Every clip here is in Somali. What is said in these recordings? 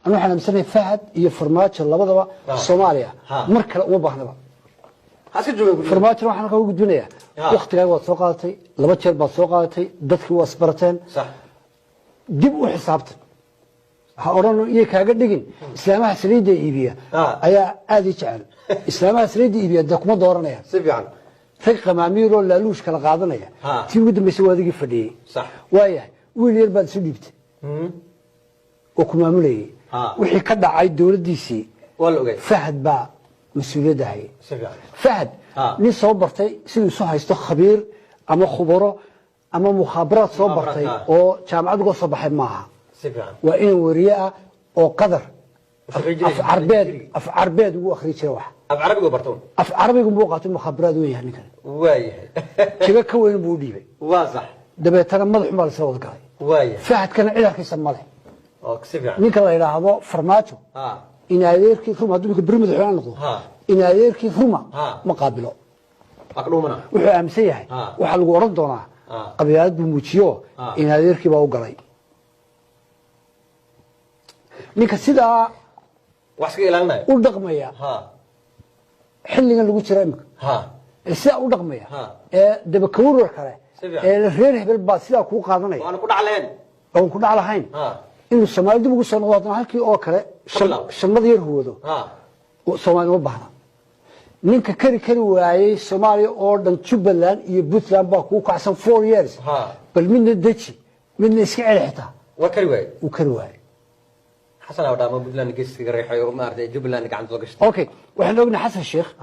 أنا إحنا مسمي فهد يفرمات الله بضوا الصومالية مركل وبهنا فرمات روح أنا قوي الدنيا وقت جاي وثقاتي لبتشر بثقاتي دتك واسبرتين صح جيبوا حسابته هأورانو يكاجد دقين إسلامها سريدة إيبيا أيا هذه شعر إسلامها سريدة إيبيا دكما دورنا يا سبيان ثقة ماميرو لالوش كلا قاضنا يا تيجي مسوي هذه فدي صح وياه ويلي يربط سليبت وكما ملي وحي كذا عيد دولة دي سي فهد با مسؤولية هاي فهد ني صوبرتي سيدو سو هايستو خبير أما خبره أما مخابرات صوبرتي أو جامعة جو صباح معها وإن ورياء أو قدر أف عربيد وأخرج واحد أف عربي وبرتون أف عربي وبوقات المخابرات وياه نكان وايه كذا كوين بودي بي واضح دبي ترى مضح مال سواد قاي وايه فهد كان إله كيسمى له سبيان نيك الله يلاحظه فرماتو إن أديرك ثم هدوك برمد حيان نقول إن أديرك ثم مقابله أقلومنا وحنا أمسيه وحنا الورد دونا قبيلات بموتشيو إن أديرك باوقلي نيك سيدا واسكي لنا ودقميا حلنا اللي قلت رأيك الساعة ودقميا دبكور وكره الريح بالباص سيدا كوك قاضني وأنا كنا عليهن أو كنا على هين إنه السماء دي بقول سنواتنا هالكي أوكله شمال هو ذو وسماء وبحنا نينك كري وعي الصومالي أوردن تشوبلان يبوتلان باكو كعسن 4 years بل من الدتشي من إسكال حتى وكري وعي حسن أودا ما بدلان نقص ريحة يوم أرد جبلان نقعد نقص أوكي وإحنا قلنا حسن الشيخ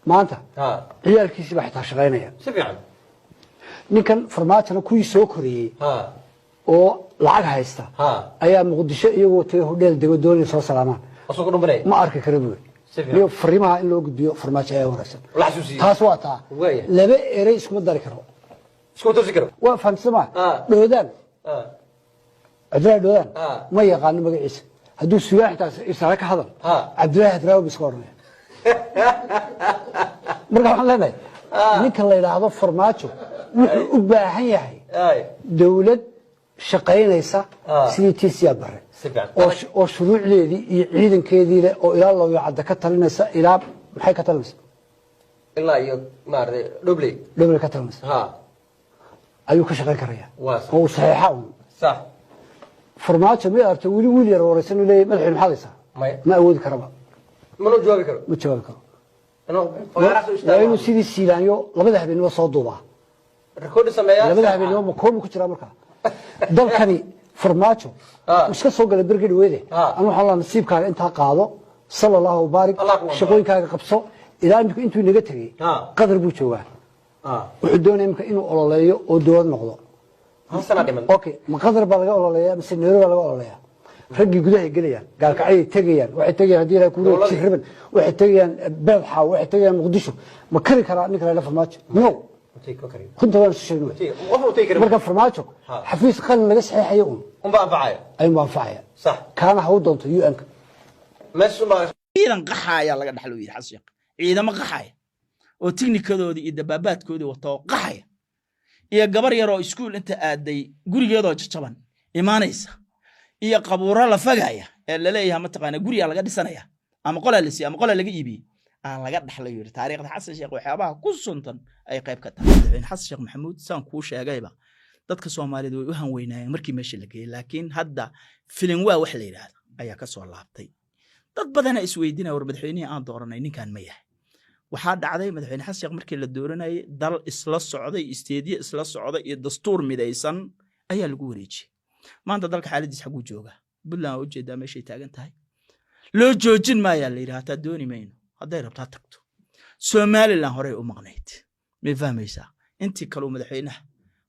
ما أنت هي الكيس بحثها شغالين سبيان نيكن فرماتنا كوي سوكري oo lacag haysta ayaa muqdisho iyagoo tay hodheel degmadooyin soo salaamaan ma arki kara buur iyo fariimaha in loo gudbiyo farmaajo ayaa wanaagsan taas waa taa laba erey isku dari karo waa fahamsama dhoodaan Abdullahi dhoodaan ma yaqaan magaciisa hadduu suugaan taas isaga ka hadal Abdullahi hadraawi biska oranaya marka waxaan leenahay ninka la yiraahdo farmaajo wuxuu u baahan yahay dawlad shaqaynaysa sidii tiisiya bare oo shuruucdeedii iyo ciidankeedii leh oo ilaa loo yacada ka talinaysa ilaa maxay ka talinaysa ilaa iyo maarday dhubley ka talinaysa ayuu ka shaqayn karaya oo saxiixa صح farmaajo ma arto wili yar waraysan leeyahay madaxweyne maxadaysa ma awoodi karaba ma loo jawaabi karo waa inuu sidii siilaanyo labada habeenimo soo duubaa rikoodhi sameeyaa labada habeenimo ma koob ku jira markaa dalkani farmaajo iska soo galay bergad weede aan waxa la nasiibkaaga inta qaado sallallahu baarik shaqooyinkaaga qabso ilaa intuu naga tagay qadar buu joogaa wuxuu doonayaa inuu ololeeyo oo dowlad noqdo okay ma qadar baa laga ololeeyaa mise neero baa laga ololeeyaa raggii gudaha galayaan gaalkacay tagayaan waxay tagayaan hadii la kuuro jirriban waxay tagayaan beelxa waxay tagayaan muqdisho ma kari karaa ninka la farmaajo no كنت وانا شنو مركب فرماجو حفيز قال لك صحيح يوم اي ما انفعيا صح كان هو دونت يو ان ماشي ما ciidan qaxaya laga dhaxlo yiri xasiiq ciidamo qaxaya oo tiknikadoodii iyo dabaabaadkoodii wato qaxaya iyo gabar yar oo iskuul inta aaday gurigeedoo jajaban imaanaysa iyo qabuuro la fagaya ee la leeyahay ma taqaana guriga laga dhisanaya ama qolal la si ama qolal laga iibiyo aan laga dhaxlo yiri taariikhda xasan sheekh waxyaabaha ku suntan ay qayb ka tahay madaxweyne xasan sheekh maxamuud saan ku sheegayba dadka Soomaaliyeed way u hanweynayeen markii meesha la geeyay laakiin hadda filin waa wax la yiraahdo ayaa ka soo laabtay dad badan ay isweydiinayaan war madaxweynaha aan dooranay ninkan ma yahay waxa dhacday madaxweyne xasan sheekh markii la dooranayay dal isla socday isteediye isla socday iyo dastuur midaysan ayaa lagu wareejiyay maanta dalka xaaladiisa xagu jooga Puntland oo jeedaa meesha taagan tahay loo joojin ma yaa la yiraahdaa dooni mayno hadday rabtaa tagto Somaliland hore u maqnayd ma fahmaysaa intii kale madaxweynaha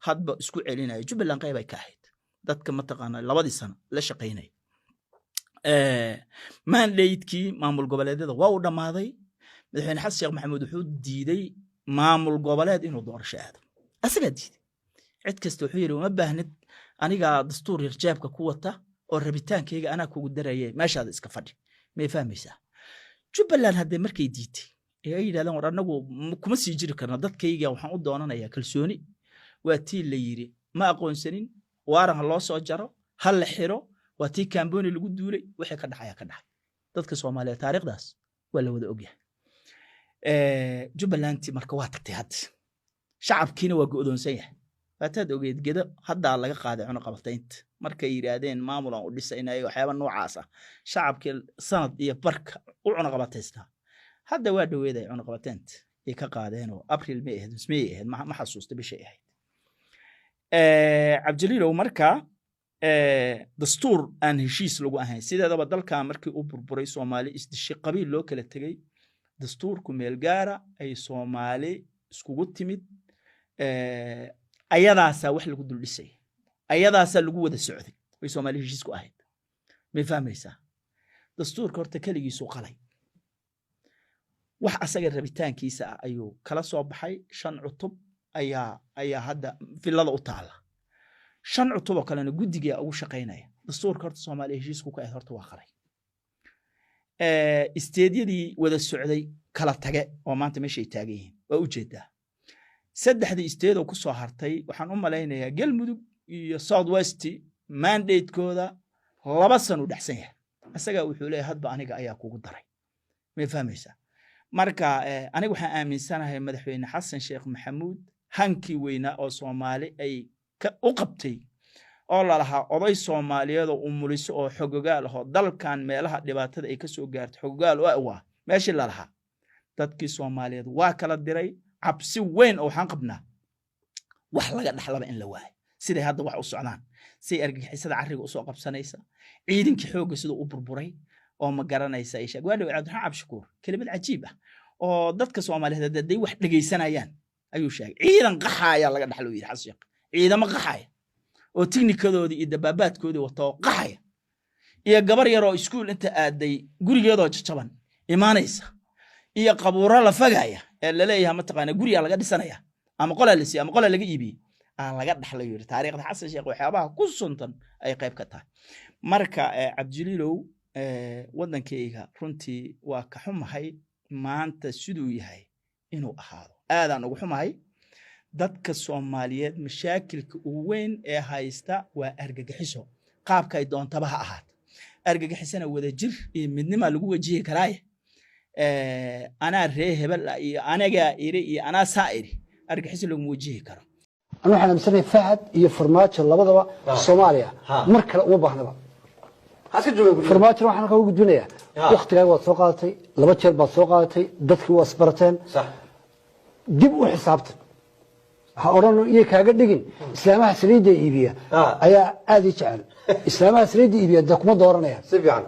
hadba isku celinay Jubaland qayb ay ka ahayd dadka ma taqaana labadii sano la shaqeynay mandatekii maamul goboleedyada waa u dhamaaday madaxweyne xasan sheekh maxamuud wuxuu diiday maamul goboleed inuu doorasho aado asaga diiday cid kasta wuxuu yiri uma baahnid aniga dastuur irjaabka ku wata oo rabitaankayga ana kugu darayay meeshaad iska fadhi ma fahmaysaa Jubaland hadda markay diitay ay yiraahdaan war anagu kuma sii jiri karna dadkayga waxaan u doonanayaa kalsooni waa tii la yiri ma aqoonsanin waaran loo soo jaro hal xiro واتي كامبوني لو دولي وحي كدحيا كدحي dadka Soomaaliyeed taariikhdaas waa la wada ogyahay Jubbaland marka waa tagtay had shacabkiina waa go'doonsan yahay fataad ogeed geda hadda laga qaaday cunug qabtaynta markay yiraahdeen maamul aan u dhisaynayo waxyaabo noocaas ah shacabkii sanad iyo barka u cunug qabataysta hadda waa dhaweeday cunug qabtaynta ay ka qaadeen oo April May ahayd ma xasuusta bishay ahayd Cabdiliilow marka dastuur aan heshiis lagu ahayn sideedaba dalka markii uu burburay Soomaali isdishay qabiil loo kala tagay dastuurku meel gaara ay Soomaali iskugu timid ayadaasa wax lagu dul dhisay ayadaasa lagu wada socday way Soomaali heshiis ku ahayd ma fahmaysaa dastuurka horta kaligiisu qalay wax asaga rabitaankiisa ayuu kala soo baxay 5 cutub ayaa hadda filada u taala 5 cutub oo kalena gudiga ugu shaqeynaya dastuurka horta Soomaali heshiisku ka ahayd horta waa qalay isteediyadii wada socday kala tage oo maanta meeshay taagayeen waa u jeedaa saddexdii isteed oo ku soo hartay waxaan u maleynayaa Galmudug iyo South West mandate-kooda 2 sano dhaxsan yahay asaga wuxuu leeyahay hadba aniga ayaa kugu daray ma fahmaysaa marka aniga waxaan aaminsanahay madaxweyne Xasan Sheekh Maxamuud hankii weyna oo Soomaali ay u qabtay oo la lahaa oday Soomaaliyeed oo umuliso oo xogogaal ah dalkan meelaha dhibaatada ay ka soo gaartay xogogaal oo meeshii la lahaa dadkii Soomaaliyeed waa kala diray cabsi weyn oo waxaan qabnaa wax laga dhaxlaba in la waayo sidii hadda wax u socdaan si argagixisada carriga u soo qabsanaysa ciidankii xoogga sida u burburay oo ma garanaysa ay sheeg waana Cabdiraxmaan Cabshakuur kelimad cajiib ah oo dadka Soomaaliyeed haday wax dhageysanayaan ayuu sheegay ciidan qaxaya laga dhaxlo yiri Xasan Sheekh ciidamo qaxaya oo tiknikadoodii iyo dabaabaadkoodii wato qaxaya iyo gabar yar oo iskuul inta aaday gurigeedoo jajaban imaanaysa iyo qabuuro la fagaya ee la leeyahay ma taqaana guriga laga dhisanaya ama qolal la si ama qolal laga iibiyo aan laga dhaxlo yiri taariikhda Xasan Sheekh waxyaabaha ku suntan ay qayb ka tahay marka Cabdiliilow wadankayga runtii waa ka xumahay maanta siduu yahay inuu ahaado aadaan ugu xumahay dadka Soomaaliyeed mashaakilka ugu weyn ee haysta waa argagixiso qaabka ay doontaba ha ahaad argagixisana wada jir iyo midnimo lagu wajihi karaa ana ree hebel iyo anaga iri iyo ana saa'iri argagixiso lagu wajihi karo أنا waxaan aaminsanay Fahad iyo Farmaajo labadaba Soomaaliya mar kale uma baahnaba haska joogo Farmaajo waxaan ka ugu duunaya waqtiga waad soo qaadatay 2 jeer baad soo qaadatay dadkii waa isbarteen sax dib u xisaabtan ha orano iyo kaaga dhigin islaamaha saliida iibiya ayaa aad i jecel islaamaha saliida iibiya dadkuma dooranaya si fiican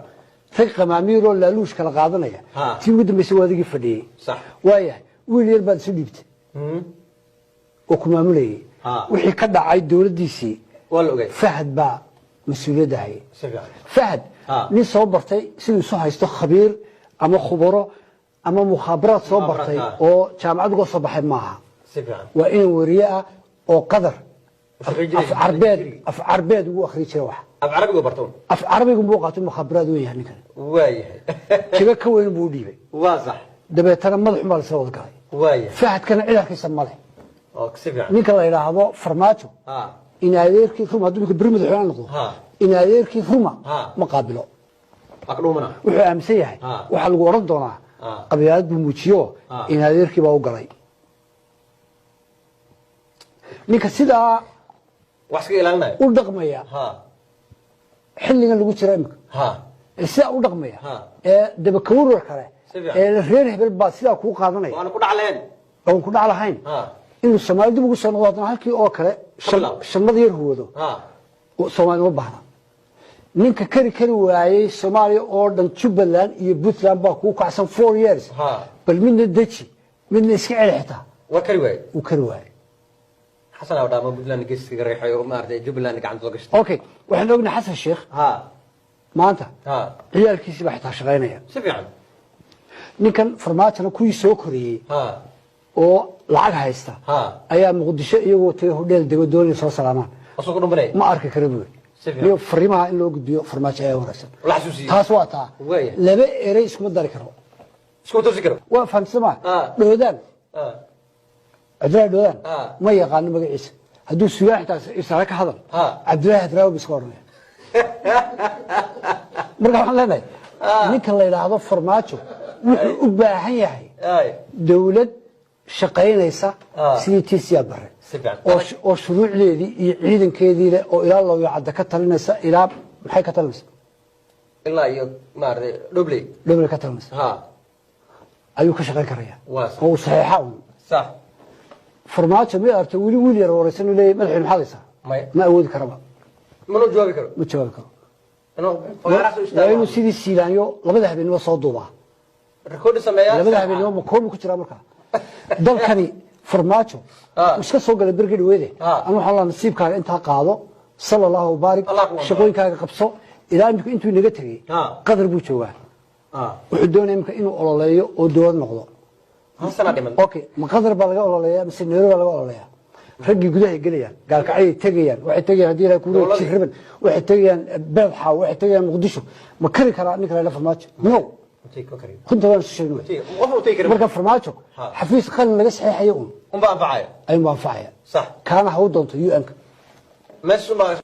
rag qamaamiir oo laaluush kala qaadanaya tii ugu dambeysay waadigi fadhiyay sax waayahay wiil yar baad isu dhiibtay oo ku maamulayay wixii ka dhacay dawladdiisii wala ogay Fahad baa mas'uuliyadda hay si fiican Fahad nin soo bartay sidoo soo haysto khabiir ama khubaro ama mukhaabaraad soo bartay oo jaamacad uga soo baxay maaha si fiican waa in wariyaa oo qadar af carbeed ugu akhri jiray wax af carabiga barto af carabiga buu qaatay mukhaabaraad weyn yahay ninkan waayahay jiga ka weyn buu dhiibay waa sax dabeetana madax ma la soo wada galay waayahay Fahad kana ciidankiisa ma leh oo si fiican ninka la yiraahdo Farmaajo in adeerkii ruma haduu bari madaxweyne noqdo in adeerkii ruma ma qaabilo aqdoomana wuxuu aaminsan yahay waxa lagu oran doonaa qabyaalad buu muujiyo in adeerkii baa u galay ninka sida wax iska ilaalinay u dhaqmaya xilligan lagu jira imka sida u dhaqmaya ee daba kawr kale ee reer hebel baa sida ku qaadanaya waan ku dhacleen oo ku dhaclahayn inuu Soomaalidu ugu soo noqdo halkii oo kale shamad yar huwado oo Soomaalidu baahna ninka kari waayay Soomaaliya oo dhan Jubbaland iyo Puntland baa ku kacsan 4 years bal midna daji midna iska celixta waa kari waayay uu kari waayay Xasan oo dhaama Puntland geesiga reexay oo ma arday Jubbaland gacanta laga gashtay okay waxaan ognahay Xasan Sheekh maanta ciyaalkiisa baa xitaa shaqaynaya si fiican ninkan Farmaajona kuwii soo koriyay oo lacag haysta ayaa Muqdisho iyagoo tagay hodheel dego doonay soo salaamaan asoo ku dhumay ma arki karo buu iyo fariimaha in loo gudbiyo Farmaajo ayaa wanaagsan taas waa taa laba erey isku dari karo isku toosi karo waa fahamsama dhoodaan Abdullah dhoodaan ma yaqaan magaciisa hadduu suugaan taas isaga ka hadal Abdullah Hadraawi iska oranaya marka waxaan leenahay ninka la yiraahdo farmaajo wuxuu u baahan yahay dawlad shaqaynaysa sidii tiisiya bare oo shuruucdeedii iyo ciidankeedii leh oo ilaa loo yacada ka talinaysa ilaa maxay ka talinaysa ilaa iyo maartay doble ka talinaysa ayuu ka shaqayn karaya oo saxiixa صح farmaajo ma aragtay wili wiil yar waraysan uu leeyahay madaxweyne maxaa haysaa ma awoodi karaba ma loo jawaabi karo ma jawaabi karo inuu sidii siilaanyo labada habeenimo soo duubaa rekoord sameeyaa labada habeenimo ma koob ku jira markaa dalkani farmaajo iska soo galay bergid weede anu waxaan la nasiibkaaga inta qaado sallallahu baarik shaqooyinkaaga qabso ilaa intuu inaga tagay qadar buu joogaa wuxuu doonayay imka inuu ololeeyo oo dowlad noqdo اوكي ما قدر بلغا ولا بس نيرو بلغا ولا رجي gudaha galayaan gaalkacay tagayaan waxay tagayaan hadii ay ku jirban waxay tagayaan beelxa waxay tagayaan muqdisho ma kari karaa ninka la farmaajo no kunta waan sheegno marka farmaajo xafiis qalin laga saxeexayo un baa anfacaya ay ma anfacaya صح kaana haw doonto UN meesha